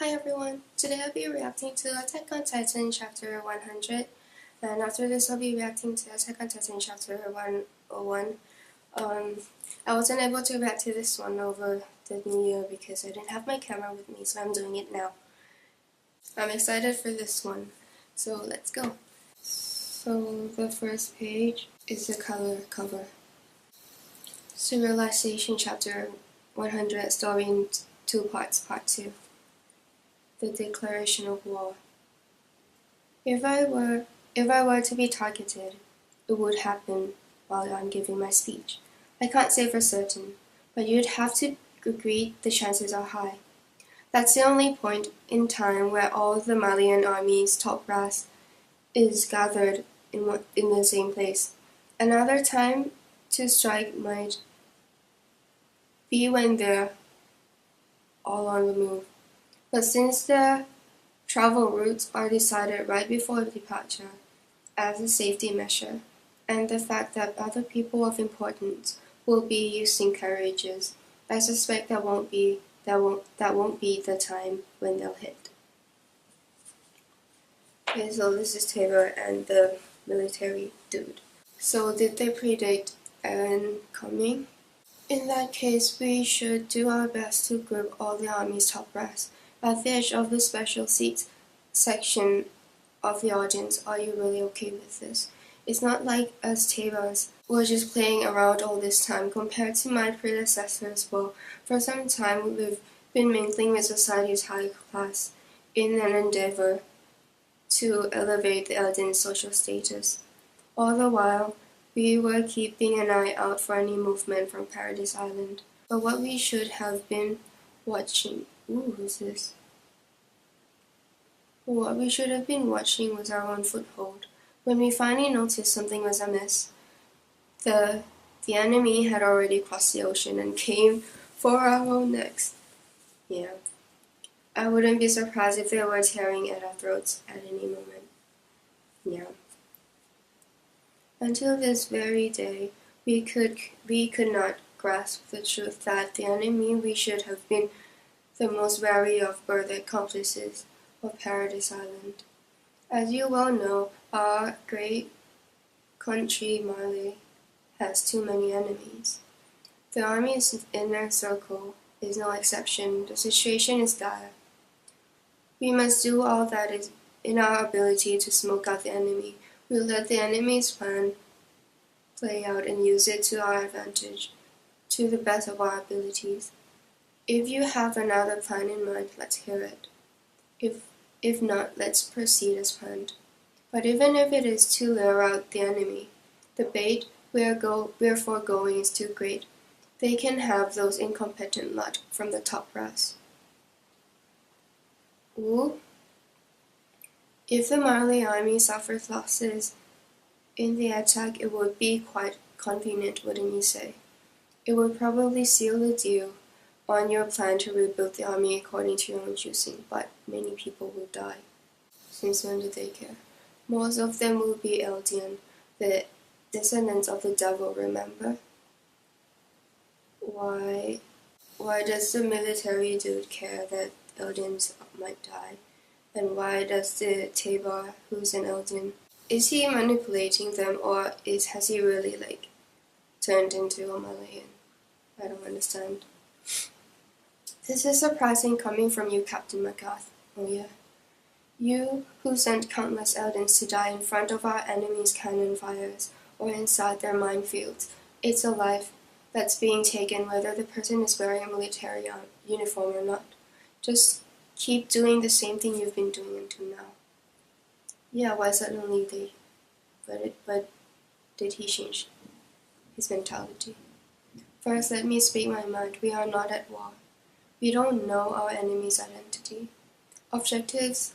Hi everyone, today I'll be reacting to Attack on Titan chapter 100, and after this I'll be reacting to Attack on Titan chapter 101. I wasn't able to react to this one over the new year because I didn't have my camera with me, so I'm doing it now. I'm excited for this one, so let's go. So the first page is the color cover. Serialization chapter 100, story in 2 parts, part 2. The declaration of war. If I were to be targeted, it would happen while I'm giving my speech. I can't say for certain, but you'd have to agree the chances are high. That's the only point in time where all the Malian army's top brass is gathered in the same place. Another time to strike might be when they're all on the move. But since their travel routes are decided right before departure as a safety measure, and the fact that other people of importance will be using carriages, I suspect that won't be the time when they'll hit. Okay, so this is Tybur and the military dude. So did they predict Eren coming? In that case, we should do our best to group all the army's top brass at the edge of the special seats section of the audience. Are you really okay with this? It's not like us Tabas were just playing around all this time. Compared to my predecessors, well, for some time we've been mingling with society's high class in an endeavor to elevate the Elden's social status. All the while, we were keeping an eye out for any movement from Paradise Island. But what we should have been watching... Ooh, who's this? What we should have been watching was our own foothold. When we finally noticed something was amiss, the enemy had already crossed the ocean and came for our own necks. Yeah. I wouldn't be surprised if they were tearing at our throats at any moment. Yeah. Until this very day, we could not grasp the truth that the enemy we should have been the most wary of were the accomplices of Paradise Island. As you well know, our great country Marley has too many enemies. The army's inner circle is no exception. The situation is dire. We must do all that is in our ability to smoke out the enemy. We'll let the enemy's plan play out and use it to our advantage, to the best of our abilities. If you have another plan in mind, let's hear it. If not, let's proceed as planned. But even if it is to lure out the enemy, the bait we're foregoing is too great. They can have those incompetent lot from the top brass. Ooh. If the Marley army suffers losses in the attack, it would be quite convenient, wouldn't you say? It would probably seal the deal on your plan to rebuild the army according to your own choosing, but many people will die. Since when do they care? Most of them will be Eldian, the descendants of the devil, remember? Why does the military dude care that Eldians might die? And why does the Tybur, who's an Eldian, is he manipulating them, or has he really turned into a Malayan? I don't understand. This is surprising coming from you, Captain McGrath. Oh yeah. You who sent countless Eldens to die in front of our enemies' cannon fires or inside their minefields. It's a life that's being taken whether the person is wearing a military uniform or not. Just keep doing the same thing you've been doing until now. Yeah, why suddenly they... But did he change his mentality? First, let me speak my mind. We are not at war. We don't know our enemy's identity, objectives,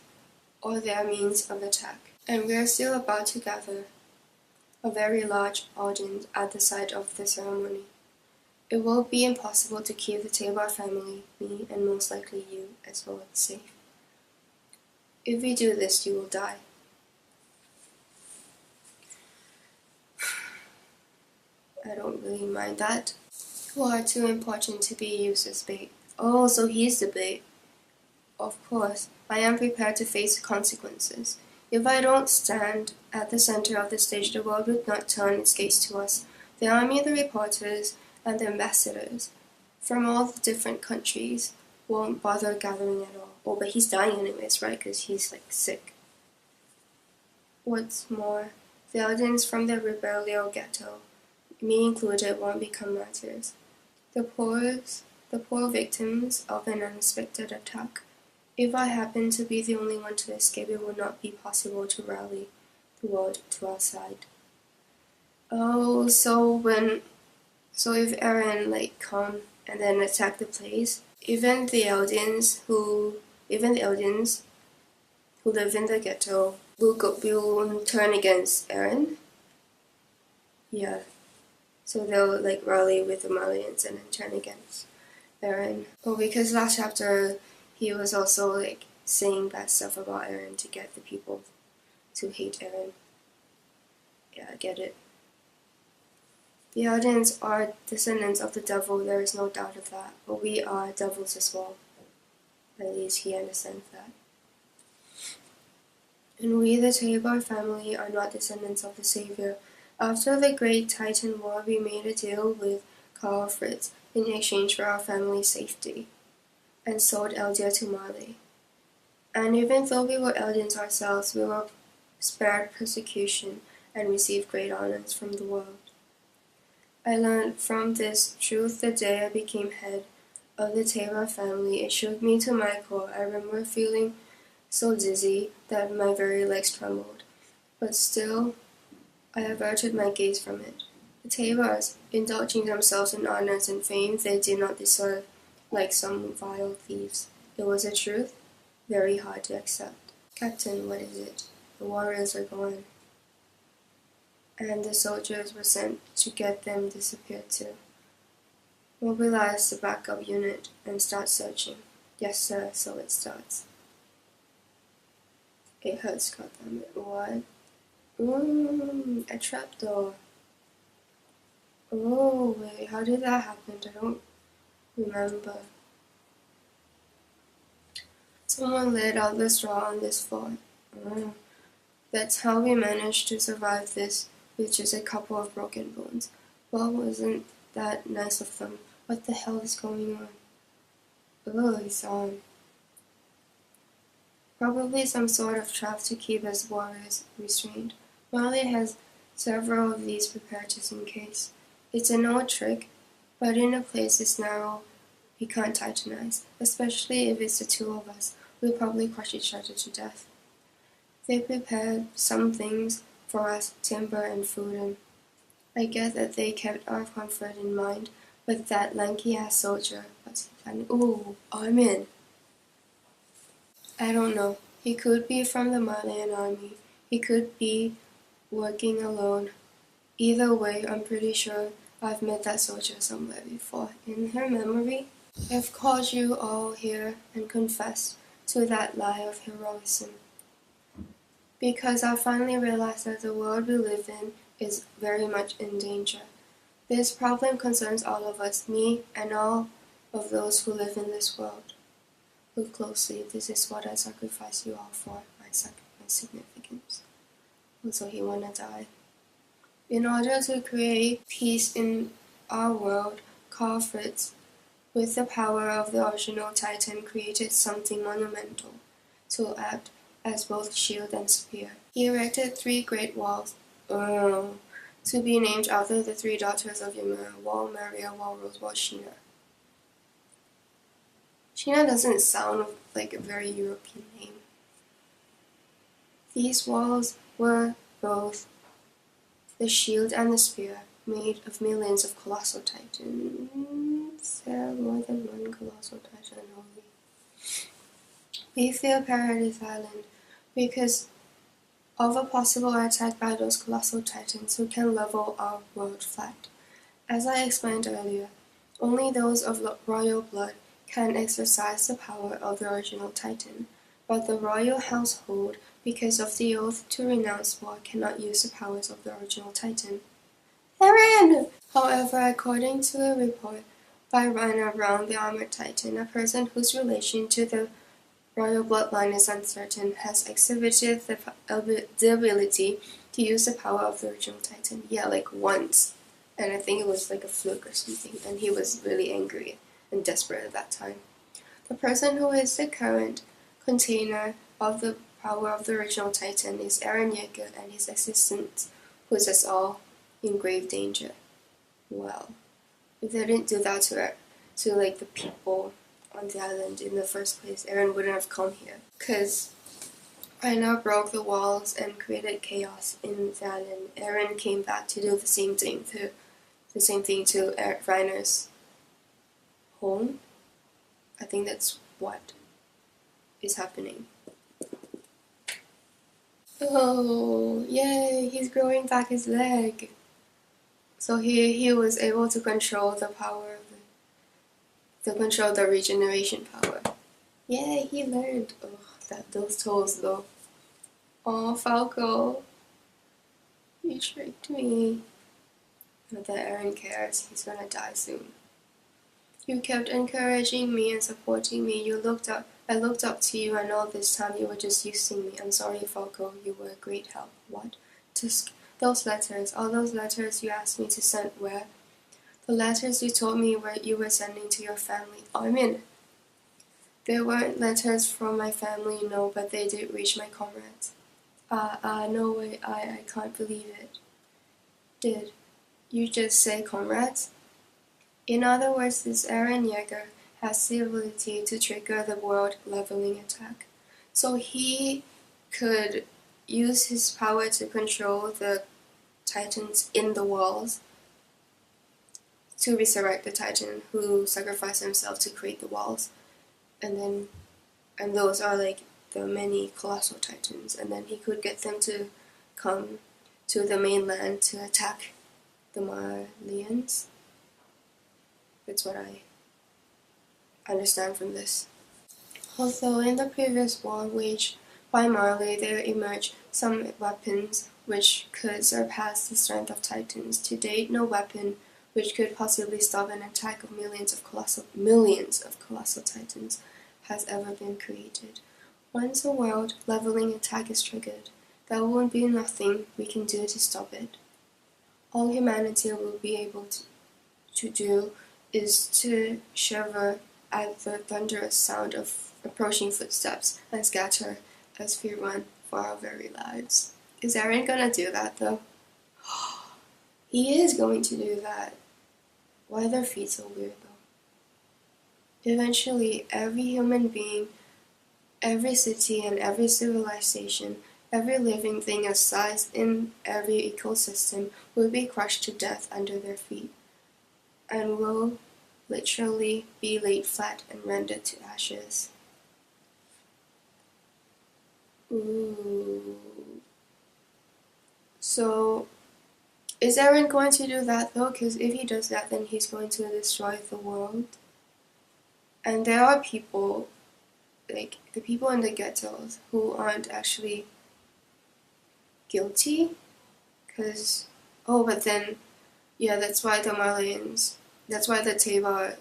or their means of attack. And we are still about to gather a very large audience at the site of the ceremony. It will be impossible to keep the Tybur family, me, and most likely you as well safe. If we do this, you will die. I don't really mind that. You are too important to be used as bait. Oh, so he's the bait. Of course, I am prepared to face the consequences. If I don't stand at the center of the stage, the world would not turn its gaze to us. The army, the reporters, and the ambassadors from all the different countries won't bother gathering at all. Oh, but he's dying anyways, right? Because he's like sick. What's more, the audience from the rebellion ghetto, me included, won't become martyrs. The poor victims of an unexpected attack. If I happen to be the only one to escape, it will not be possible to rally the world to our side. Oh, so if Eren come and then attack the place, even the Eldians who live in the ghetto will turn against Eren. Yeah. So they'll rally with the Malians and then turn against Eren. Oh, because last chapter he was also saying bad stuff about Eren to get the people to hate Eren. Yeah, I get it. The Eldins are descendants of the devil, there is no doubt of that. But we are devils as well. At least he understands that. And we, the Tybur family, are not descendants of the Savior. After the Great Titan War, we made a deal with Karl Fritz in exchange for our family's safety, and sold Eldia to Marley. And even though we were Eldins ourselves, we were spared persecution and received great honors from the world. I learned from this truth the day I became head of the Tybur family. It shook me to my core. I remember feeling so dizzy that my very legs trembled. But still, I averted my gaze from it. The Tyburs, indulging themselves in honors and fame they did not deserve, like some vile thieves. It was a truth very hard to accept. Captain, what is it? The warriors are gone. And the soldiers were sent to get them disappeared too. Mobilize the backup unit and start searching. Yes, sir, so it starts. It hurts, goddammit. What? A trapdoor. Oh, wait, how did that happen? I don't remember. Someone laid out the straw on this floor. That's how we managed to survive this with just a couple of broken bones. Well, wasn't that nice of them? What the hell is going on? Oh, he's on. Probably some sort of trap to keep his warriors restrained. Marley has several of these prepared just in case. It's an old trick, but in a place this narrow, we can't titanize, especially if it's the two of us. We'll probably crush each other to death. They prepared some things for us, timber and food, and I get that they kept our comfort in mind, but that lanky-ass soldier, what's he planning? Ooh, I'm in. I don't know. He could be from the Malian army. He could be working alone. Either way, I'm pretty sure I've met that soldier somewhere before. In her memory, I've called you all here and confessed to that lie of heroism. Because I finally realized that the world we live in is very much in danger. This problem concerns all of us, me and all of those who live in this world. Look closely, this is what I sacrifice you all for, my significance. Also, he wanna die. In order to create peace in our world, Karl Fritz, with the power of the original Titan, created something monumental to act as both shield and spear. He erected 3 great walls, to be named after the 3 daughters of Ymir, Wall, Maria, Wall, Rose, Wall, Sheena. Sheena doesn't sound like a very European name. These walls were both the shield and the spear, made of millions of colossal titans. There are more than one colossal titan only. We fear Paradise Island because of a possible attack by those colossal titans who can level our world flat. As I explained earlier, only those of royal blood can exercise the power of the original Titan, but the royal household, because of the oath to renounce war, cannot use the powers of the original Titan. Eren! However, according to a report by Reiner Brown, the armored Titan, a person whose relation to the royal bloodline is uncertain, has exhibited the ability to use the power of the original Titan. Yeah, like once. And I think it was like a fluke or something, and he was really angry and desperate at that time. The person who is the current container of the power of the original Titan is Eren Yeager, and his existence puts us all in grave danger. Well, if they didn't do that to like the people on the island in the first place, Eren wouldn't have come here. Cause Reiner broke the walls and created chaos in the island. Eren came back to do the same thing to Reiner's home. I think that's what is happening. Oh, yay! He's growing back his leg. So he was able to control the power of the regeneration power. Yay! He learned. Oh, those toes though. Oh, Falco, you tricked me. Not that Eren cares. He's gonna die soon. You kept encouraging me and supporting me. I looked up to you, and all this time you were just using me. I'm sorry, Falco. You were a great help. What? Tusk. Those letters. All those letters you asked me to send where? The letters you told me you were sending to your family. Armin. They weren't letters from my family, no, but they did reach my comrades. No way. I can't believe it. Did you just say comrades? In other words, this Eren Yeager has the ability to trigger the world leveling attack. So he could use his power to control the Titans in the walls to resurrect the Titan who sacrificed himself to create the walls. And those are like the many colossal Titans. And then he could get them to come to the mainland to attack the Marlians. That's what I understand from this. Although in the previous war waged by Marley, there emerged some weapons which could surpass the strength of Titans. To date, no weapon which could possibly stop an attack of millions of colossal Titans has ever been created. Once a world leveling attack is triggered, there will be nothing we can do to stop it. All humanity will be able to do is to shiver at the thunderous sound of approaching footsteps and scatter as we run for our very lives. Is Eren gonna do that though? He is going to do that. Why are their feet so weird though? Eventually, every human being, every city and every civilization, every living thing of size in every ecosystem will be crushed to death under their feet, and will literally be laid flat and rendered to ashes. Ooh. So, is Eren going to do that though? Because if he does that, then he's going to destroy the world. And there are people, like the people in the ghettos, who aren't actually guilty. But then, yeah, that's why the Tybur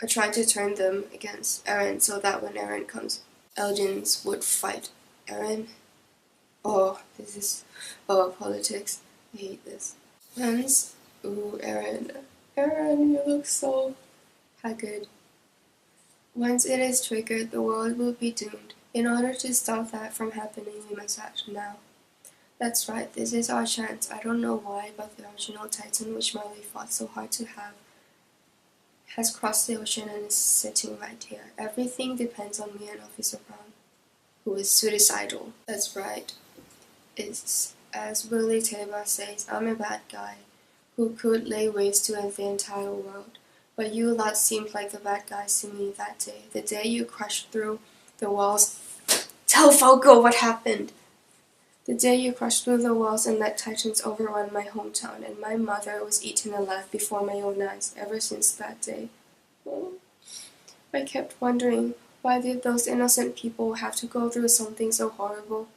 are trying to turn them against Eren, so that when Eren comes, Eldians would fight Eren. Politics. I hate this. Eren, you look so haggard. Once it is triggered, the world will be doomed. In order to stop that from happening, we must act now. That's right, this is our chance. I don't know why, but the original Titan, which Marley fought so hard to have, has crossed the ocean and is sitting right here. Everything depends on me and Officer Brown, who is suicidal. That's right. It's as Willie Tybur says, I'm a bad guy who could lay waste to the entire world. But you lot seemed like the bad guys to me that day. The day you crushed through the walls. Tell Falco what happened! The day you crushed through the walls and let Titans overrun my hometown, and my mother was eaten alive before my own eyes. Ever since that day, I kept wondering, why did those innocent people have to go through something so horrible?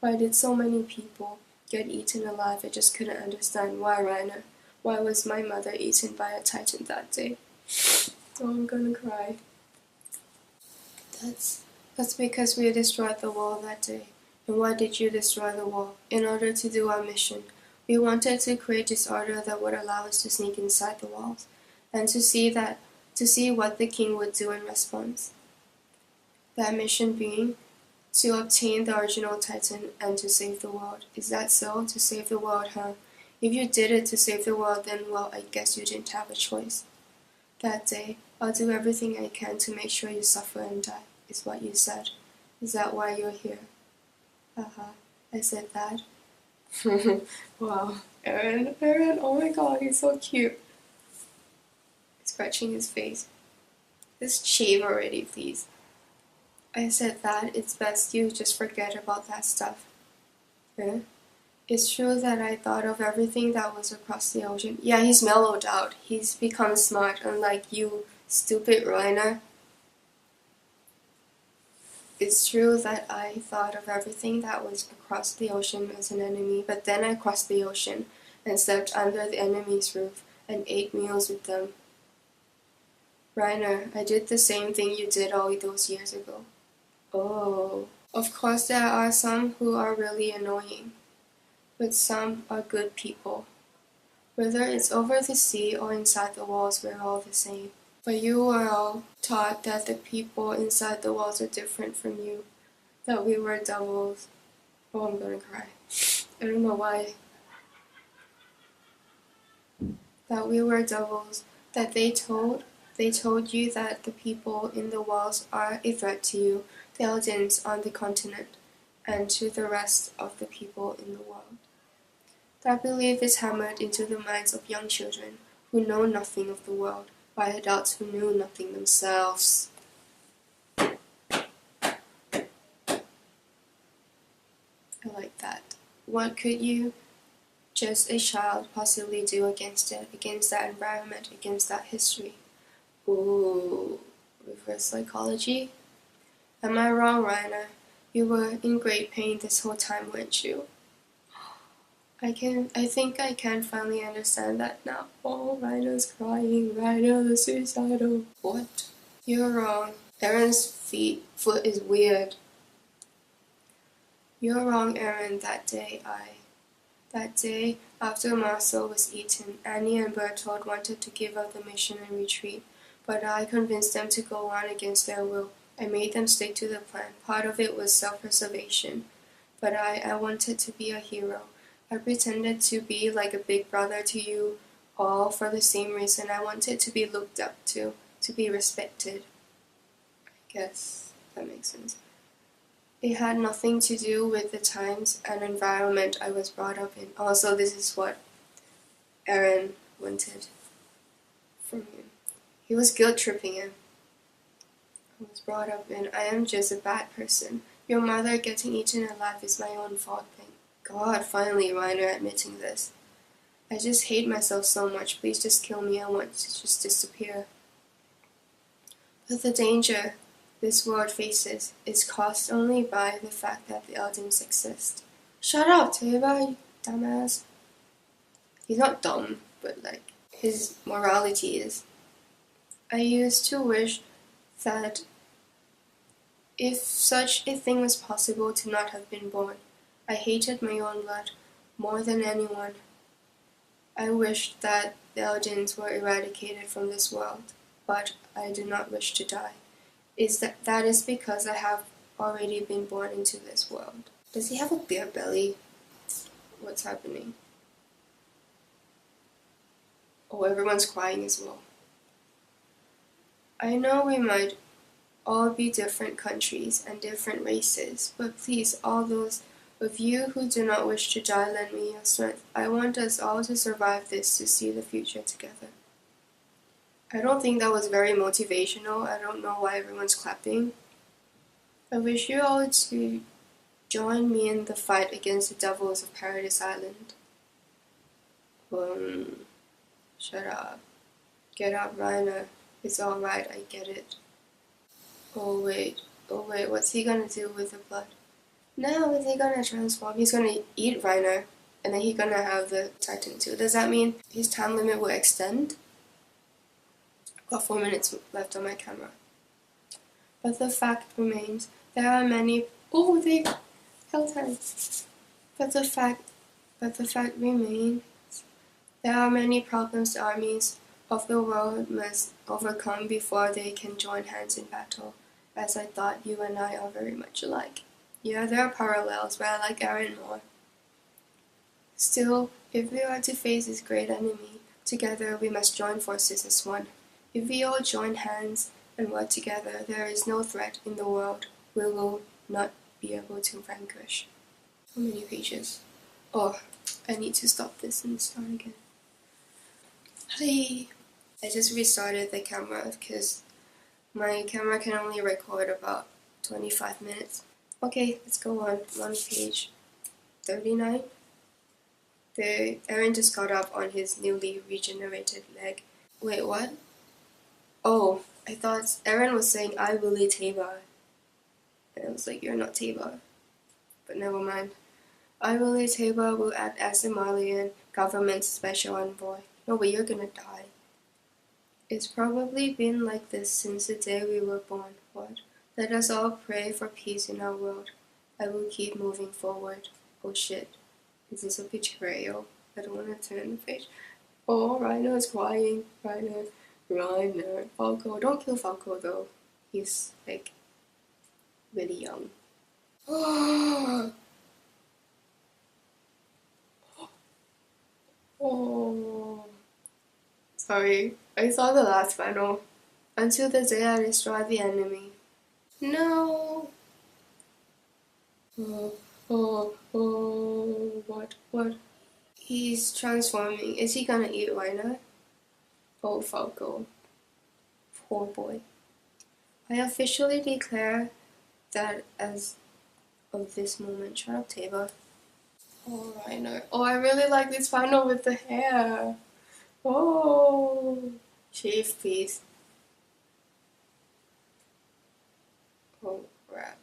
Why did so many people get eaten alive? I just couldn't understand. Why, Reiner? Why was my mother eaten by a Titan that day? Oh, I'm gonna cry. That's because we destroyed the wall that day. And why did you destroy the wall? In order to do our mission. We wanted to create disorder that would allow us to sneak inside the walls, and to see what the king would do in response. That mission being to obtain the original Titan and to save the world. Is that so? To save the world, huh? If you did it to save the world, then, well, I guess you didn't have a choice. That day, I'll do everything I can to make sure you suffer and die, is what you said. Is that why you're here? Haha, I said that. Wow, Eren, oh my god, he's so cute. Scratching his face. Just shave already, please. I said that it's best you just forget about that stuff. Eh? It's true that I thought of everything that was across the ocean. Yeah, he's mellowed out. He's become smart, unlike you, stupid Reiner. It's true that I thought of everything that was across the ocean as an enemy, but then I crossed the ocean and slept under the enemy's roof and ate meals with them. Reiner, I did the same thing you did all those years ago. Oh. Of course there are some who are really annoying, but some are good people. Whether it's over the sea or inside the walls, we're all the same. But you were all taught that the people inside the walls are different from you, that we were devils. Oh, I'm gonna cry. I don't know why. That we were devils, that they told you that the people in the walls are a threat to you, the Eldins on the continent, and to the rest of the people in the world. That belief is hammered into the minds of young children who know nothing of the world, by adults who knew nothing themselves. I like that. What could you, just a child, possibly do against it, against that environment, against that history? Ooh, reverse psychology? Am I wrong, Reiner? You were in great pain this whole time, weren't you? I think I can finally understand that now. Oh, Reiner's crying. Reiner the suicidal. What? You're wrong. Eren's foot is weird. You're wrong, Eren. That day, after Marcel was eaten, Annie and Bertold wanted to give up the mission and retreat, but I convinced them to go on against their will. I made them stick to the plan. Part of it was self-preservation, but I wanted to be a hero. I pretended to be like a big brother to you all for the same reason. I wanted to be looked up to be respected. I guess that makes sense. It had nothing to do with the times and environment I was brought up in. Also, this is what Eren wanted from him. He was guilt-tripping him. I was brought up in. I am just a bad person. Your mother getting eaten alive is my own fault. Thank God, finally Reiner admitting this. I just hate myself so much. Please just kill me. I want to just disappear. But the danger this world faces is caused only by the fact that the Eldins exist. Shut up, Tybur, you dumbass. He's not dumb, but like, his morality is. I used to wish that if such a thing was possible, to not have been born. I hated my own blood more than anyone. I wished that the Eldins were eradicated from this world, but I do not wish to die. That is because I have already been born into this world. Does he have a bear belly? What's happening? Oh, everyone's crying as well. I know we might all be different countries and different races, but please, all those of you who do not wish to die, lend me your strength. I want us all to survive this, to see the future together. I don't think that was very motivational. I don't know why everyone's clapping. I wish you all to join me in the fight against the devils of Paradise Island. Shut up. Get up, Reiner. It's alright, I get it. Oh wait, what's he gonna do with the blood? Now is he gonna transform? He's gonna eat Reiner, and then he's gonna have the Titan too. Does that mean his time limit will extend? I've got 4 minutes left on my camera. But the fact remains There are many. Oh, they held hands. But the fact remains. There are many problems the armies of the world must overcome before they can join hands in battle, as I thought you and I are very much alike. Yeah, there are parallels, but I like Eren more. Still, if we are to face this great enemy, together we must join forces as one. If we all join hands and work together, there is no threat in the world we will not be able to vanquish. How many pages? Oh, I need to stop this and start again. Hi! I just restarted the camera because my camera can only record about 25 minutes. Okay, let's go on page 39. Eren just got up on his newly regenerated leg. Wait, what? Oh, I thought Eren was saying, I will lead Tybur. And I was like, you're not Tybur. But never mind. I will lead Tybur will act as the Malian government's special envoy. No, but you're gonna die. It's probably been like this since the day we were born. What? Let us all pray for peace in our world. I will keep moving forward. Oh shit. Is this a betrayal? I don't want to turn the page. Oh, Reiner is crying. Reiner. Falco. Don't kill Falco though. He's like really young. Oh. Sorry. I saw the last panel. Until the day I destroy the enemy. No. What? He's transforming. Is he gonna eat Reiner? Oh, Falco. Poor boy. I officially declare that as of this moment. Shut up, Tybur. Oh, Reiner. Oh, I really like this panel with the hair. Oh. Shave, please. Oh, crap.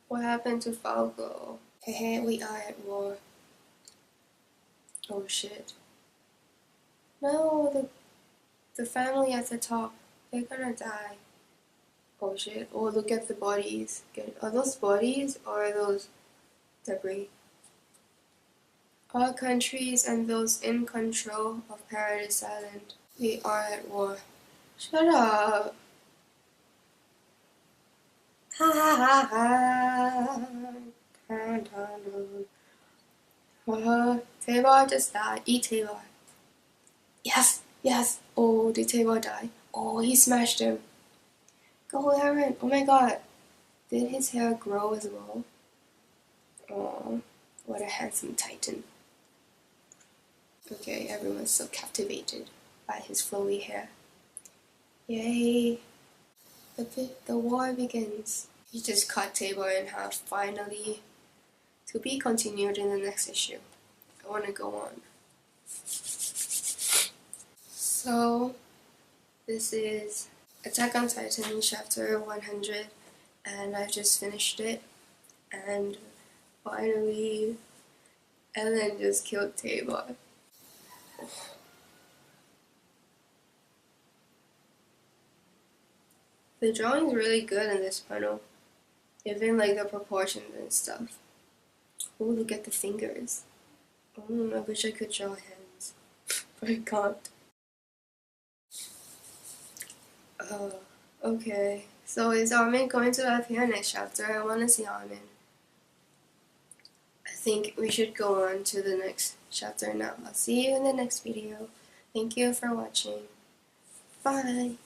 What happened to Falco? Hey, we are at war. Oh, shit. No, the family at the top. They're gonna die. Oh, shit. Oh, look at the bodies. Are those bodies or are those debris? All countries and those in control of Paradise Island. We are at war. Shut up. Ha ha ha ha. Tybur just died. Eat Tybur. Yes. Oh, did Tybur die? Oh, he smashed him. Go, Eren. Oh my god. Did his hair grow as well? Oh, what a handsome titan. Okay, everyone's so captivated by his flowy hair. Yay. The war begins. He just cut Tybur in half, finally. To be continued in the next issue. I want to go on. So, this is Attack on Titan chapter 100, and I've just finished it. And finally, Ellen just killed Tybur. The drawing's really good in this panel. Even like the proportions and stuff. Oh, look at the fingers. Oh, I wish I could draw hands. But I can't. Okay. So is Armin going to appear next chapter? I want to see Armin. I think we should go on to the next chapter now. I'll see you in the next video. Thank you for watching. Bye.